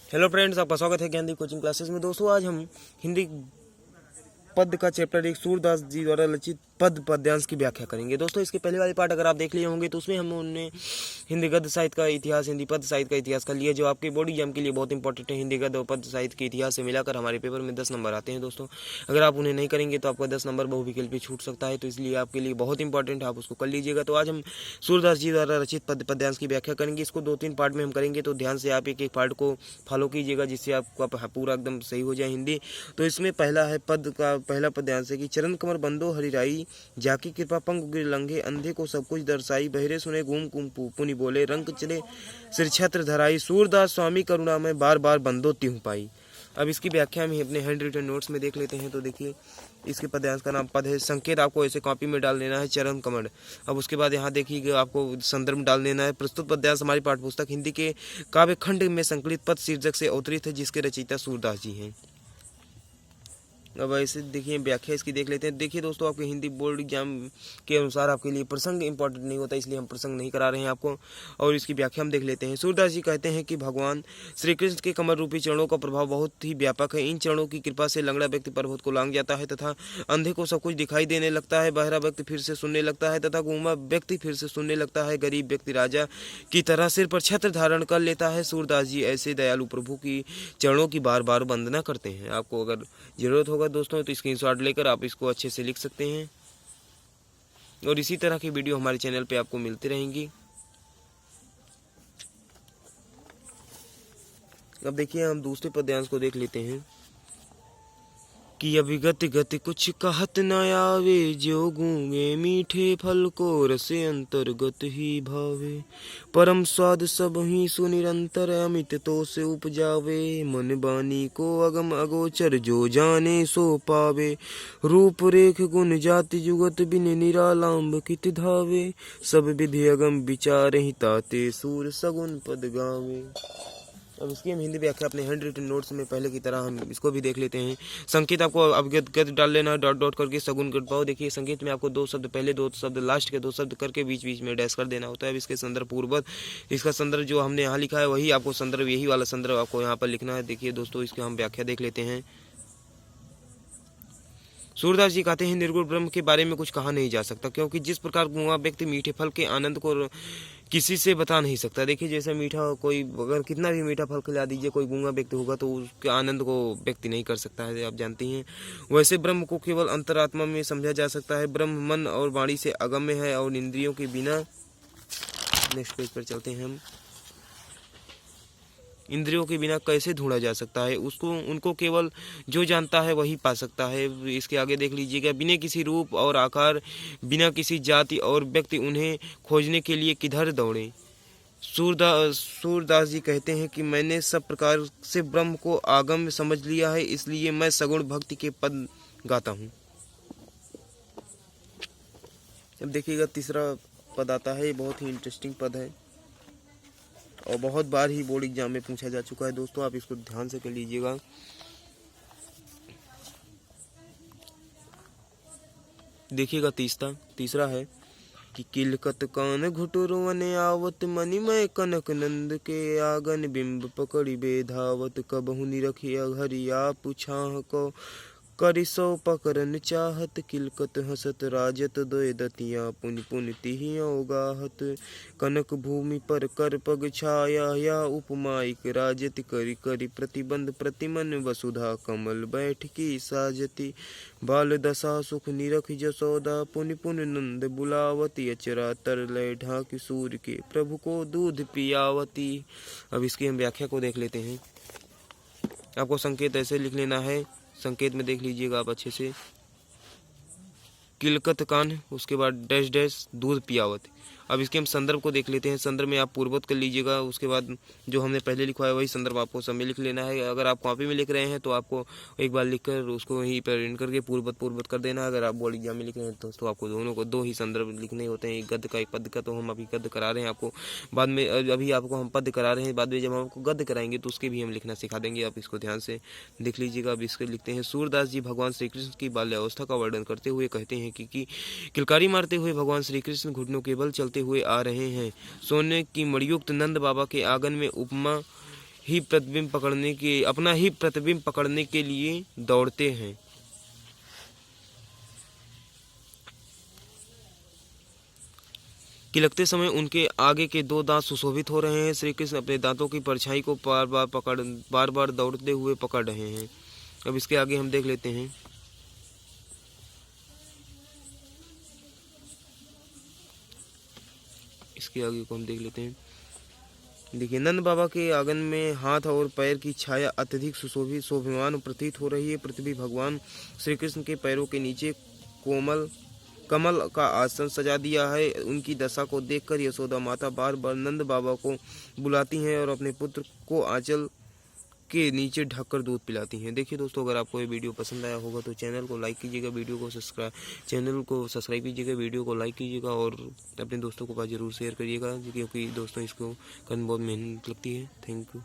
Hello friends, आपका स्वागत है ज्ञानदीप कोचिंग क्लासेस में। दोस्तों, आज हम हिंदी पद का चैप्टर एक सूरदास जी द्वारा रचित पद पद्यांश की व्याख्या करेंगे। दोस्तों, इसके पहले वाले पार्ट अगर आप देख लिए होंगे तो उसमें हमने हिंदी गद्य साहित्य का इतिहास, हिंदी पद साहित्य का इतिहास कर लिया, जो आपके बोर्ड एग्जाम के लिए बहुत इंपॉर्टेंट है। हिंदी गद्य और पद साहित्य के इतिहास से मिलाकर हमारे पेपर में 10 नंबर आते हैं। दोस्तों, अगर आप उन्हें नहीं करेंगे तो आपका 10 नंबर बहुविकल्पी छूट सकता है, तो इसलिए आपके लिए बहुत इंपॉर्टेंट है, आप उसको कर लीजिएगा। तो आज हम सूरदास जी द्वारा रचित पद पद्यांश की व्याख्या करेंगे। इसको 2-3 पार्ट में हम करेंगे, तो ध्यान से आप एक एक पार्ट को फॉलो कीजिएगा, जिससे आपका पूरा एकदम सही हो जाए हिंदी। तो इसमें पहला है पद का पहला पद्यांश है कि चरण कमर बंदो हरिराई, जाकी कृपा पंग गिर लंघे, अंधे को सब कुछ दर्शाई, बहरे सुने घूम कुम पुनि बोले, रंग चले सिर छत्र धराई, सूरदास स्वामी करुणा में बार बार बंदो तिहु पाई। अब इसकी व्याख्या हम अपने हैंड रिटन नोट्स में देख लेते हैं। तो देखिए, इसके पद्यांश का नाम पद है। संकेत आपको ऐसे कॉपी में डाल देना है, चरण कमर। अब उसके बाद यहाँ देखिएगा, आपको संदर्भ डाल देना है। प्रस्तुत पद्यांश हमारी पाठ्यपुस्तक हिंदी के काव्य खंड में संकलित पद शीर्षक से अवतरित है, जिसके रचयिता सूरदास जी हैं। अब ऐसे देखिए, व्याख्या इसकी देख लेते हैं। देखिए दोस्तों, आपके हिंदी बोर्ड एग्जाम के अनुसार आपके लिए प्रसंग इंपॉर्टेंट नहीं होता, इसलिए हम प्रसंग नहीं करा रहे हैं आपको। और इसकी व्याख्या हम देख लेते हैं। सूरदास जी कहते हैं कि भगवान श्री कृष्ण के कमर रूपी चरणों का प्रभाव बहुत ही व्यापक है। इन चरणों की कृपा से लंगड़ा व्यक्ति पर्वत को लांघ जाता है तथा अंधे को सब कुछ दिखाई देने लगता है, बहरा व्यक्ति फिर से सुनने लगता है तथा गूंगा व्यक्ति फिर से सुनने लगता है, गरीब व्यक्ति राजा की तरह सिर पर छत्र धारण कर लेता है। सूरदास जी ऐसे दयालु प्रभु की चरणों की बार बार वंदना करते हैं। आपको अगर जरूरत होगा दोस्तों तो स्क्रीनशॉट लेकर आप इसको अच्छे से लिख सकते हैं, और इसी तरह की वीडियो हमारे चैनल पे आपको मिलती रहेंगी। अब देखिए, हम दूसरे पद्यांश को देख लेते हैं कि अभिगत गति कुछ कहत न आवे, ज्यो गूंगे मीठे फल को रसे अंतर्गत ही भावे, परम स्वाद सब ही सुनिरंतर अमित तो से उपजावे, मन बानी को अगम अगोचर जो जाने सो पावे, रूप रेख गुण जाति जुगत बिन निरालांब कित धावे, सब विधि अगम विचार ही ताते सूर सगुन पद गावे। अब इसकी हम हिंदी व्याख्या अपने हैंड रिटन नोट्स में पहले की तरह हम इसको भी देख लेते हैं। संकेत आपको अवगत गत डाल लेना है, डॉट डॉट करके सगुन कर पाओ। देखिए, संकेत में आपको 2 शब्द पहले, 2 शब्द लास्ट के 2 शब्द करके बीच बीच में डैश कर देना होता है। अब इसके संदर्भ पूर्वक, इसका संदर्भ जो हमने यहाँ लिखा है वही आपको संदर्भ, यही वाला संदर्भ आपको यहाँ पर लिखना है। देखिए दोस्तों, इसकी हम व्याख्या देख लेते हैं। सूरदास जी कहते हैं, निर्गुण ब्रह्म के बारे में कुछ कहा नहीं जा सकता, क्योंकि जिस प्रकार गूंगा व्यक्ति मीठे फल के आनंद को किसी से बता नहीं सकता। देखिए, जैसे मीठा कोई अगर कितना भी मीठा फल खिला दीजिए, कोई गूंगा व्यक्ति होगा तो उसके आनंद को व्यक्ति नहीं कर सकता है, आप जानती हैं। वैसे ब्रह्म को केवल अंतरात्मा में समझा जा सकता है। ब्रह्म मन और वाणी से अगम्य है और इंद्रियों के बिना, नेक्स्ट पेज पर चलते हैं हम, इंद्रियों के बिना कैसे ढूंढा जा सकता है उसको, उनको केवल जो जानता है वही पा सकता है। इसके आगे देख लीजिएगा, बिना किसी रूप और आकार, बिना किसी जाति और व्यक्ति, उन्हें खोजने के लिए किधर दौड़े। सूरदास जी कहते हैं कि मैंने सब प्रकार से ब्रह्म को आगम समझ लिया है, इसलिए मैं सगुण भक्ति के पद गाता हूँ। अब देखिएगा, तीसरा पद आता है, ये बहुत ही इंटरेस्टिंग पद है और बहुत बार ही बोर्ड एग्जाम में पूछा जा चुका है। दोस्तों, आप इसको ध्यान से कर लीजिएगा। देखिएगा, तीसरा है कि किलकत कान घुटुरवन आवत, मणिमय कनक नंद के आगन, बिंब पकड़ी बेधावत, कबहु निरखिया घरिया पुछाह को, करिसो पकरन चाहत, किलकत हसत राजत दोय दतिया, पुन पुन तिहिया उगाहत, कनक भूमि पर कर पग छाया, या उपमाइक राजति करि करि प्रतिबंध, प्रतिमन वसुधा कमल बैठकी साजति, बाल दशा सुख निरख जसोदा, पुन पुन नंद बुलावती, अचरा तर लय ढाकी सूर्य के, प्रभु को दूध पियावती। अब इसकी हम व्याख्या को देख लेते हैं। आपको संकेत ऐसे लिख लेना है, संकेत में देख लीजिएगा आप अच्छे से, किलकत कान, उसके बाद डैश डैश दूध पियावत। अब इसके हम संदर्भ को देख लेते हैं। संदर्भ में आप पूर्ववत कर लीजिएगा, उसके बाद जो हमने पहले लिखा है वही संदर्भ आपको सब में लिख लेना है। अगर आप कॉपी में लिख रहे हैं तो आपको एक बार लिखकर उसको वहीं पर प्रिंट करके पूर्ववत कर देना है। अगर आप बोर्ड एग्जाम में लिख रहे हैं तो आपको दोनों को 2 ही संदर्भ लिखने होते हैं, एक गद्य का एक पद का। तो हम अभी गद्य करा रहे हैं आपको, बाद में अभी आपको हम पद करा रहे हैं, बाद में जब हम आपको गद्य कराएंगे तो उसके भी हम लिखना सिखा देंगे। आप इसको ध्यान से देख लीजिएगा। अब इसके लिखते हैं, सूरदास जी भगवान श्री कृष्ण की बाल्यावस्था का वर्णन करते हुए कहते हैं कि किलकारी मारते हुए भगवान श्री कृष्ण घुटनों के बल चलते हुए आ रहे हैं। सोने की मणियुक्त नंद बाबा के आंगन में उपमा ही प्रतिबिंब पकड़ने के लिए दौड़ते हैं। किलकते समय उनके आगे के 2 दांत सुशोभित हो रहे हैं। श्री कृष्ण अपने दांतों की परछाई को बार बार दौड़ते हुए पकड़ रहे हैं। अब इसके आगे हम देख लेते हैं। इसके आगे को हम देख लेते हैं। देखिए, नंद बाबा के आंगन में हाथ और पैर की छाया अत्यधिक सुशोभित शोभायमान प्रतीत हो रही है। पृथ्वी भगवान श्री कृष्ण के पैरों के नीचे कमल का आसन सजा दिया है। उनकी दशा को देखकर यशोदा माता बार बार नंद बाबा को बुलाती हैं और अपने पुत्र को आंचल के नीचे ढककर दूध पिलाती हैं। देखिए दोस्तों, अगर आपको ये वीडियो पसंद आया होगा तो चैनल को लाइक कीजिएगा, वीडियो को सब्सक्राइब कीजिएगा, वीडियो को लाइक कीजिएगा और अपने दोस्तों के पास जरूर शेयर करिएगा, क्योंकि दोस्तों इसको करने बहुत मेहनत लगती है। Thank you.